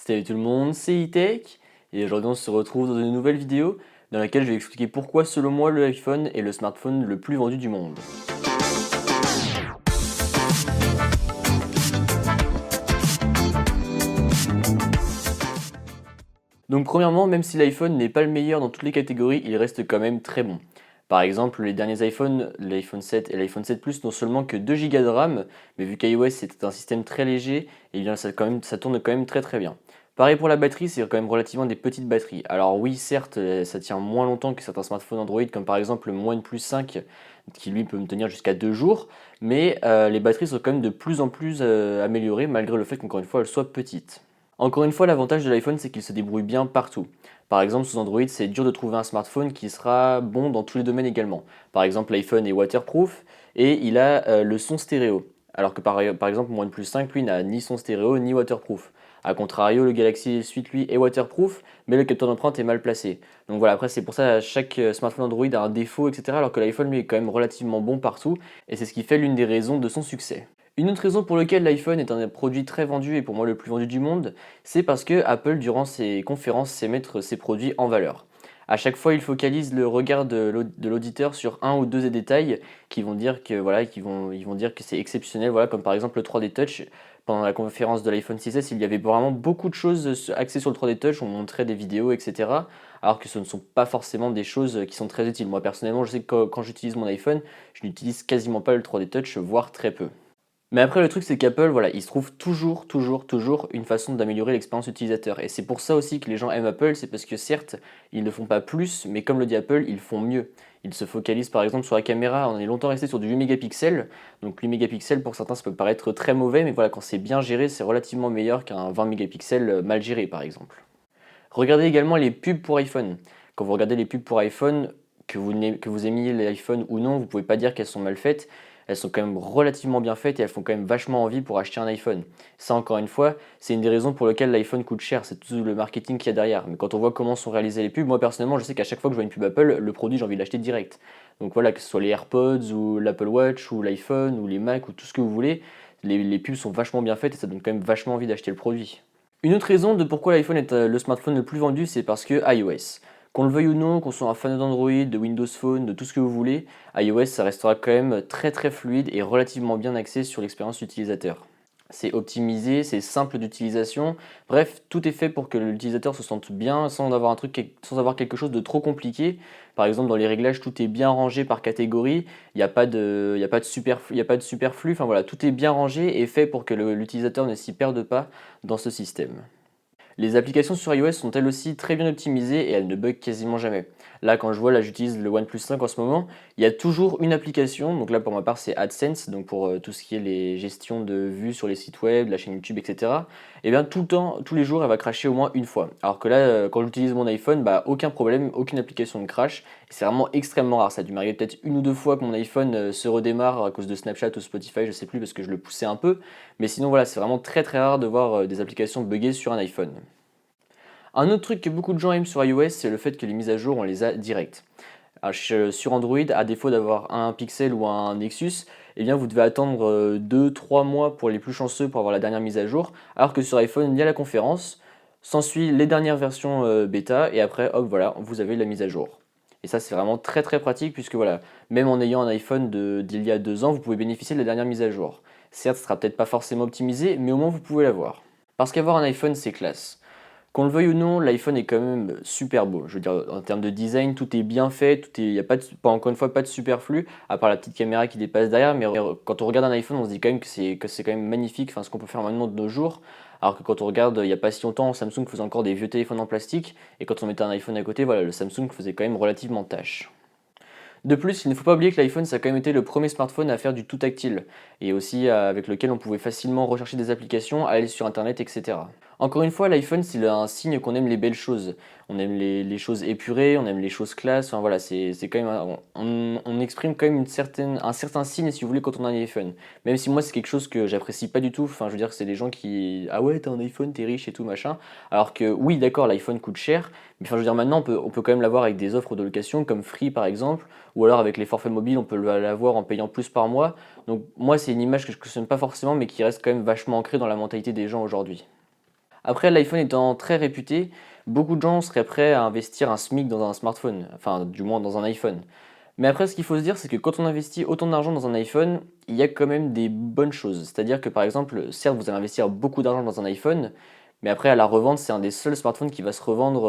Salut tout le monde, c'est E-Tech et aujourd'hui on se retrouve dans une nouvelle vidéo dans laquelle je vais expliquer pourquoi selon moi l'iPhone est le smartphone le plus vendu du monde. Donc premièrement, même si l'iPhone n'est pas le meilleur dans toutes les catégories, il reste quand même très bon. Par exemple, les derniers iPhones, l'iPhone 7 et l'iPhone 7 Plus n'ont seulement que 2 Go de RAM, mais vu qu'iOS est un système très léger, eh bien ça tourne quand même très très bien. Pareil pour la batterie, c'est quand même relativement des petites batteries. Alors oui, certes, ça tient moins longtemps que certains smartphones Android, comme par exemple le OnePlus 5, qui lui peut me tenir jusqu'à 2 jours, mais les batteries sont quand même de plus en plus améliorées, malgré le fait qu'encore une fois, elles soient petites. Encore une fois, l'avantage de l'iPhone, c'est qu'il se débrouille bien partout. Par exemple, sous Android, c'est dur de trouver un smartphone qui sera bon dans tous les domaines également. Par exemple, l'iPhone est waterproof et il a le son stéréo. Alors que par exemple, mon OnePlus 5, lui, n'a ni son stéréo ni waterproof. A contrario, le Galaxy S8, lui, est waterproof, mais le capteur d'empreinte est mal placé. Donc voilà, après, c'est pour ça chaque smartphone Android a un défaut, etc. Alors que l'iPhone, lui, est quand même relativement bon partout, et c'est ce qui fait l'une des raisons de son succès. Une autre raison pour laquelle l'iPhone est un produit très vendu et pour moi le plus vendu du monde, c'est parce que Apple, durant ses conférences, sait mettre ses produits en valeur. À chaque fois, il focalise le regard de l'auditeur sur un ou deux détails qui vont dire que voilà, ils vont dire que c'est exceptionnel, voilà, comme par exemple le 3D Touch. Pendant la conférence de l'iPhone 6S, il y avait vraiment beaucoup de choses axées sur le 3D Touch, on montrait des vidéos, etc. Alors que ce ne sont pas forcément des choses qui sont très utiles. Moi personnellement, je sais que quand j'utilise mon iPhone, je n'utilise quasiment pas le 3D Touch, voire très peu. Mais après, le truc, c'est qu'Apple, voilà, il se trouve toujours une façon d'améliorer l'expérience utilisateur. Et c'est pour ça aussi que les gens aiment Apple, c'est parce que certes, ils ne font pas plus, mais comme le dit Apple, ils font mieux. Ils se focalisent par exemple sur la caméra, on est longtemps resté sur du 8 mégapixels. Donc 8 mégapixels, pour certains, ça peut paraître très mauvais, mais voilà, quand c'est bien géré, c'est relativement meilleur qu'un 20 mégapixels mal géré, par exemple. Regardez également les pubs pour iPhone. Quand vous regardez les pubs pour iPhone, que vous aimiez l'iPhone ou non, vous pouvez pas dire qu'elles sont mal faites. Elles sont quand même relativement bien faites et elles font quand même vachement envie pour acheter un iPhone. Ça, encore une fois, c'est une des raisons pour lesquelles l'iPhone coûte cher. C'est tout le marketing qu'il y a derrière. Mais quand on voit comment sont réalisées les pubs, moi personnellement, je sais qu'à chaque fois que je vois une pub Apple, le produit, j'ai envie de l'acheter direct. Donc voilà, que ce soit les AirPods ou l'Apple Watch ou l'iPhone ou les Mac ou tout ce que vous voulez, les pubs sont vachement bien faites et ça donne quand même vachement envie d'acheter le produit. Une autre raison de pourquoi l'iPhone est le smartphone le plus vendu, c'est parce que iOS. Qu'on le veuille ou non, qu'on soit un fan d'Android, de Windows Phone, de tout ce que vous voulez, iOS ça restera quand même très fluide et relativement bien axé sur l'expérience utilisateur. C'est optimisé, c'est simple d'utilisation, bref, tout est fait pour que l'utilisateur se sente bien sans avoir quelque chose de trop compliqué. Par exemple, dans les réglages, tout est bien rangé par catégorie, il y a pas de superflu, enfin voilà, tout est bien rangé et fait pour que l'utilisateur ne s'y perde pas dans ce système. Les applications sur iOS sont elles aussi très bien optimisées et elles ne bug quasiment jamais. Là, quand je vois, là j'utilise le OnePlus 5 en ce moment, il y a toujours une application, donc là pour ma part c'est AdSense, donc pour tout ce qui est les gestions de vues sur les sites web, la chaîne YouTube, etc. Et bien tout le temps, tous les jours, elle va cracher au moins une fois. Alors que là, quand j'utilise mon iPhone, bah aucun problème, aucune application ne crache. Et c'est vraiment extrêmement rare. Ça a dû m'arriver peut-être une ou deux fois que mon iPhone se redémarre à cause de Snapchat ou Spotify, je sais plus parce que je le poussais un peu. Mais sinon voilà, c'est vraiment très rare de voir des applications bugger sur un iPhone. Un autre truc que beaucoup de gens aiment sur iOS, c'est le fait que les mises à jour, on les a directes. Sur Android, à défaut d'avoir un Pixel ou un Nexus, eh bien vous devez attendre 2-3 mois pour les plus chanceux pour avoir la dernière mise à jour, alors que sur iPhone, il y a la conférence, s'ensuit les dernières versions bêta, et après, hop, voilà, vous avez la mise à jour. Et ça, c'est vraiment très pratique, puisque voilà, même en ayant un iPhone d'il y a 2 ans, vous pouvez bénéficier de la dernière mise à jour. Certes, ce ne sera peut-être pas forcément optimisé, mais au moins vous pouvez l'avoir. Parce qu'avoir un iPhone, c'est classe. Qu'on le veuille ou non, l'iPhone est quand même super beau. Je veux dire, en termes de design, tout est bien fait, il n'y a pas, pas encore une fois pas de superflu, à part la petite caméra qui dépasse derrière. Mais quand on regarde un iPhone, on se dit quand même que c'est quand même magnifique, enfin, ce qu'on peut faire maintenant de nos jours. Alors que quand on regarde, il n'y a pas si longtemps, Samsung faisait encore des vieux téléphones en plastique, et quand on mettait un iPhone à côté, voilà, le Samsung faisait quand même relativement tâche. De plus, il ne faut pas oublier que l'iPhone, ça a quand même été le premier smartphone à faire du tout tactile, et aussi avec lequel on pouvait facilement rechercher des applications, aller sur Internet, etc. Encore une fois, l'iPhone, c'est un signe qu'on aime les belles choses. On aime les choses épurées, on aime les choses classe, enfin voilà, c'est quand même, on exprime quand même un certain signe, si vous voulez, quand on a un iPhone. Même si moi, c'est quelque chose que j'apprécie pas du tout, enfin je veux dire, c'est des gens qui, ah ouais, t'as un iPhone, t'es riche et tout, machin. Alors que oui, d'accord, l'iPhone coûte cher, mais enfin je veux dire, maintenant, on peut quand même l'avoir avec des offres de location, comme Free par exemple, ou alors avec les forfaits mobiles, on peut l'avoir en payant plus par mois. Donc moi, c'est une image que je cautionne pas forcément, mais qui reste quand même vachement ancrée dans la mentalité des gens aujourd'hui. Après, l'iPhone étant très réputé, beaucoup de gens seraient prêts à investir un SMIC dans un smartphone, enfin du moins dans un iPhone. Mais après, ce qu'il faut se dire, c'est que quand on investit autant d'argent dans un iPhone, il y a quand même des bonnes choses. C'est-à-dire que par exemple, certes, vous allez investir beaucoup d'argent dans un iPhone, mais après, à la revente, c'est un des seuls smartphones qui va se revendre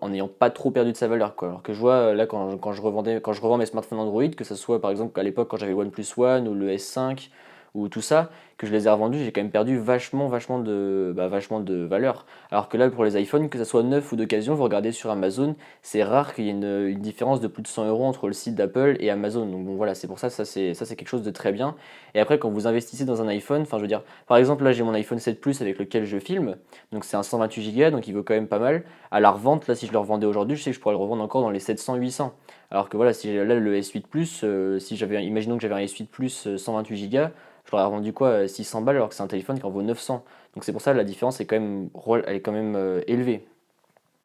en n'ayant pas trop perdu de sa valeur, quoi. Alors que je vois là, quand je revends mes smartphones Android, que ce soit par exemple à l'époque quand j'avais le OnePlus One ou le S5 ou tout ça, que je les ai revendus, j'ai quand même perdu vachement de valeur. Alors que là, pour les iPhones, que ce soit neuf ou d'occasion, vous regardez sur Amazon, c'est rare qu'il y ait une différence de plus de 100 euros entre le site d'Apple et Amazon. Donc bon, voilà, c'est pour ça, ça c'est quelque chose de très bien. Et après, quand vous investissez dans un iPhone, enfin je veux dire, par exemple là j'ai mon iPhone 7 Plus avec lequel je filme, donc c'est un 128 Go, donc il vaut quand même pas mal. À la revente, là si je le revendais aujourd'hui, je sais que je pourrais le revendre encore dans les 700-800. Alors que voilà, si j'ai là le S8 Plus, si j'avais, imaginons que j'avais un S8 Plus 128 Go, je l'aurais revendu quoi, 600 balles alors que c'est un téléphone qui en vaut 900. Donc c'est pour ça la différence est quand même, elle est quand même élevée.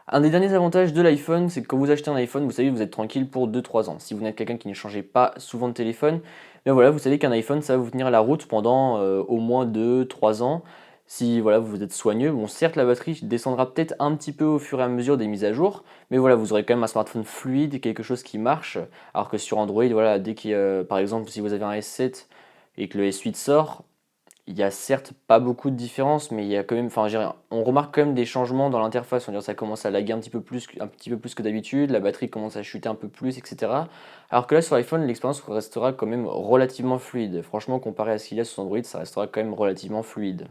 Un des derniers avantages de l'iPhone, c'est que quand vous achetez un iPhone, vous savez que vous êtes tranquille pour 2-3 ans. Si vous n'êtes quelqu'un qui ne changeait pas souvent de téléphone, mais voilà, vous savez qu'un iPhone, ça va vous tenir la route pendant au moins 2-3 ans. Si voilà, vous êtes soigneux, bon certes la batterie descendra peut-être un petit peu au fur et à mesure des mises à jour, mais voilà, vous aurez quand même un smartphone fluide, quelque chose qui marche, alors que sur Android, voilà, dès qu'il y a, par exemple, si vous avez un S7 et que le S8 sort, il y a certes pas beaucoup de différence, mais il y a quand même, enfin, on remarque quand même des changements dans l'interface. On dirait que ça commence à laguer un petit peu plus que d'habitude, la batterie commence à chuter un peu plus, etc. Alors que là, sur iPhone, l'expérience restera quand même relativement fluide. Franchement, comparé à ce qu'il y a sur Android, ça restera quand même relativement fluide.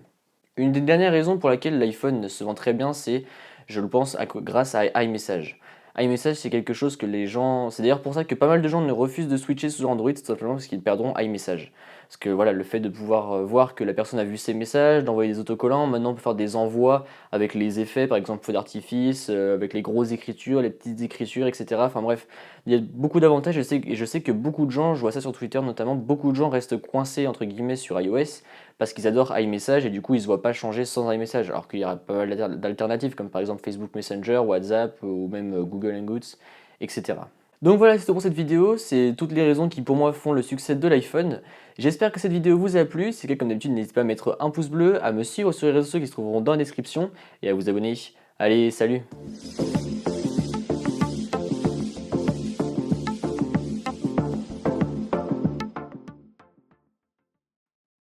Une des dernières raisons pour laquelle l'iPhone se vend très bien, c'est, je le pense, grâce à iMessage. iMessage, c'est quelque chose que les gens. C'est d'ailleurs pour ça que pas mal de gens ne refusent de switcher sur Android, tout simplement parce qu'ils perdront iMessage. Parce que voilà, le fait de pouvoir voir que la personne a vu ses messages, d'envoyer des autocollants, maintenant on peut faire des envois avec les effets, par exemple feu d'artifice, avec les grosses écritures, les petites écritures, etc. Enfin bref, il y a beaucoup d'avantages. Et je sais que beaucoup de gens, je vois ça sur Twitter notamment, beaucoup de gens restent coincés entre guillemets sur iOS parce qu'ils adorent iMessage et du coup ils ne se voient pas changer sans iMessage. Alors qu'il y a pas mal d'alternatives comme par exemple Facebook Messenger, WhatsApp ou même Google Hangouts, etc. Donc voilà, c'est tout pour cette vidéo, c'est toutes les raisons qui pour moi font le succès de l'iPhone. J'espère que cette vidéo vous a plu, si c'est le cas comme d'habitude n'hésitez pas à mettre un pouce bleu, à me suivre sur les réseaux sociaux qui se trouveront dans la description et à vous abonner. Allez, salut!